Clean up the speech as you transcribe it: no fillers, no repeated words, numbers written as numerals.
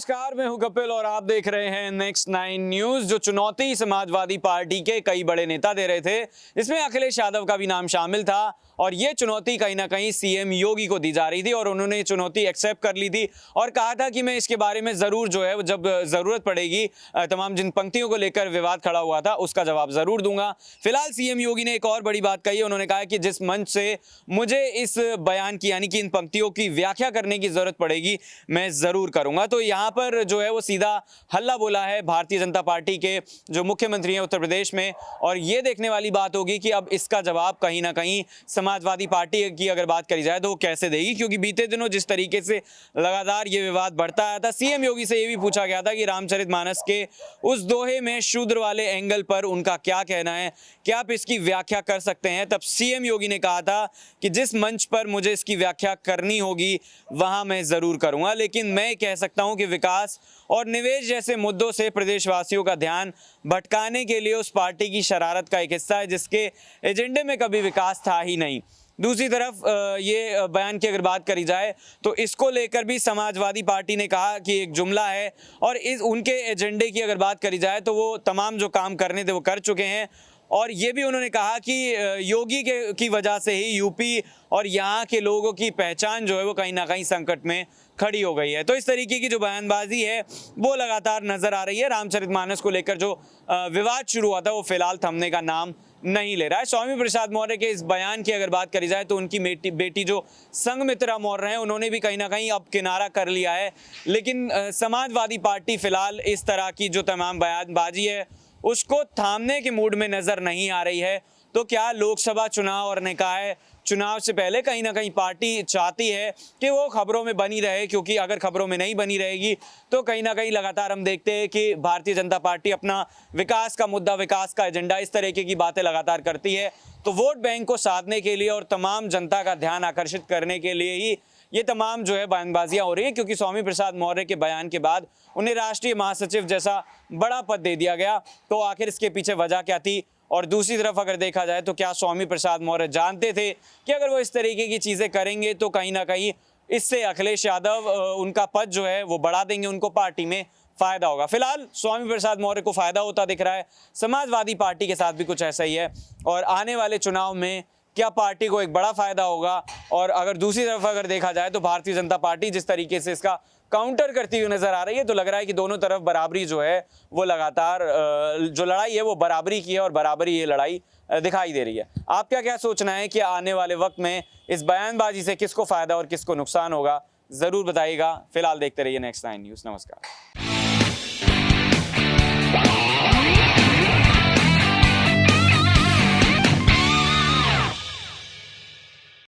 नमस्कार, मैं हूं कपिल और आप देख रहे हैं नेक्स्ट 9 न्यूज। जो चुनौती समाजवादी पार्टी के कई बड़े नेता दे रहे थे, इसमें अखिलेश यादव का भी नाम शामिल था और ये चुनौती कहीं ना कहीं सीएम योगी को दी जा रही थी और उन्होंने ये चुनौती एक्सेप्ट कर ली थी और कहा था कि मैं इसके बारे में जरूर जो है जब जरूरत पड़ेगी तमाम जिन पंक्तियों को लेकर विवाद खड़ा हुआ था उसका जवाब जरूर दूंगा। फिलहाल सीएम योगी ने एक और बड़ी बात कही है। उन्होंने कहा कि जिस मंच से मुझे इस बयान की यानी कि इन पंक्तियों की व्याख्या करने की जरूरत पड़ेगी मैं जरूर करूंगा। तो यहाँ पर जो है वो सीधा हल्ला बोला है भारतीय जनता पार्टी के जो मुख्यमंत्री हैं उत्तर प्रदेश में, और ये देखने वाली बात होगी कि अब इसका जवाब कहीं ना कहीं समाजवादी पार्टी की अगर बात करी जाए तो वो कैसे देगी, क्योंकि बीते दिनों जिस तरीके से लगातार ये विवाद बढ़ता आया था, सीएम योगी से ये भी पूछा गया था कि रामचरितमानस के उस दोहे में शूद्र वाले एंगल पर उनका क्या कहना है, क्या आप इसकी व्याख्या कर सकते हैं। तब सीएम योगी ने कहा था कि जिस मंच पर मुझे इसकी व्याख्या करनी होगी वहां मैं जरूर करूंगा, लेकिन मैं कह सकता हूं कि विकास और निवेश जैसे मुद्दों से प्रदेशवासियों का ध्यान भटकाने के लिए उस पार्टी की शरारत का एक हिस्सा है जिसके एजेंडे में कभी विकास था ही नहीं। दूसरी तरफ ये बयान की अगर बात करी जाए तो इसको लेकर भी समाजवादी पार्टी ने कहा कि एक जुमला है और इस उनके एजेंडे की अगर बात करी जाए तो वो तमाम जो काम करने थे वो कर चुके हैं। और ये भी उन्होंने कहा कि योगी की वजह से ही यूपी और यहाँ के लोगों की पहचान जो है वो कहीं ना कहीं संकट में खड़ी हो गई है। तो इस तरीके की जो बयानबाजी है वो लगातार नजर आ रही है। रामचरितमानस को लेकर जो विवाद शुरू हुआ था वो फिलहाल थमने का नाम नहीं ले रहा है। स्वामी प्रसाद मौर्य के इस बयान की अगर बात करी जाए तो उनकी बेटी जो संघमित्रा मौर्य हैं उन्होंने भी कहीं ना कहीं अब किनारा कर लिया है, लेकिन समाजवादी पार्टी फिलहाल इस तरह की जो तमाम बयानबाजी है उसको थामने के मूड में नजर नहीं आ रही है। तो क्या लोकसभा चुनाव और निकाय चुनाव से पहले कहीं ना कहीं पार्टी चाहती है कि वो खबरों में बनी रहे, क्योंकि अगर खबरों में नहीं बनी रहेगी तो कहीं ना कहीं लगातार हम देखते हैं कि भारतीय जनता पार्टी अपना विकास का मुद्दा, विकास का एजेंडा, इस तरीके की बातें लगातार करती है। तो वोट बैंक को साधने के लिए और तमाम जनता का ध्यान आकर्षित करने के लिए ही ये तमाम जो है बयानबाजियां हो रही है, क्योंकि स्वामी प्रसाद मौर्य के बयान के बाद उन्हें राष्ट्रीय महासचिव जैसा बड़ा पद दे दिया गया। तो आखिर इसके पीछे वजह क्या थी? और दूसरी तरफ अगर देखा जाए तो क्या स्वामी प्रसाद मौर्य जानते थे कि अगर वो इस तरीके की चीजें करेंगे तो कहीं ना कहीं इससे अखिलेश यादव उनका पद जो है वो बढ़ा देंगे, उनको पार्टी में फायदा होगा। फिलहाल स्वामी प्रसाद मौर्य को फायदा होता दिख रहा है। समाजवादी पार्टी के साथ भी कुछ ऐसा ही है और आने वाले चुनाव में क्या पार्टी को एक बड़ा फायदा होगा। और अगर दूसरी तरफ अगर देखा जाए तो भारतीय जनता पार्टी जिस तरीके से इसका काउंटर करती हुई नजर आ रही है, तो लग रहा है कि दोनों तरफ बराबरी जो है वो लगातार जो लड़ाई है वो बराबरी की है और बराबरी ये लड़ाई दिखाई दे रही है। आपका क्या सोचना है कि आने वाले वक्त में इस बयानबाजी से किसको फायदा और किसको नुकसान होगा, जरूर बताइएगा। फिलहाल देखते रहिए नेक्स्ट 9 न्यूज। नमस्कार।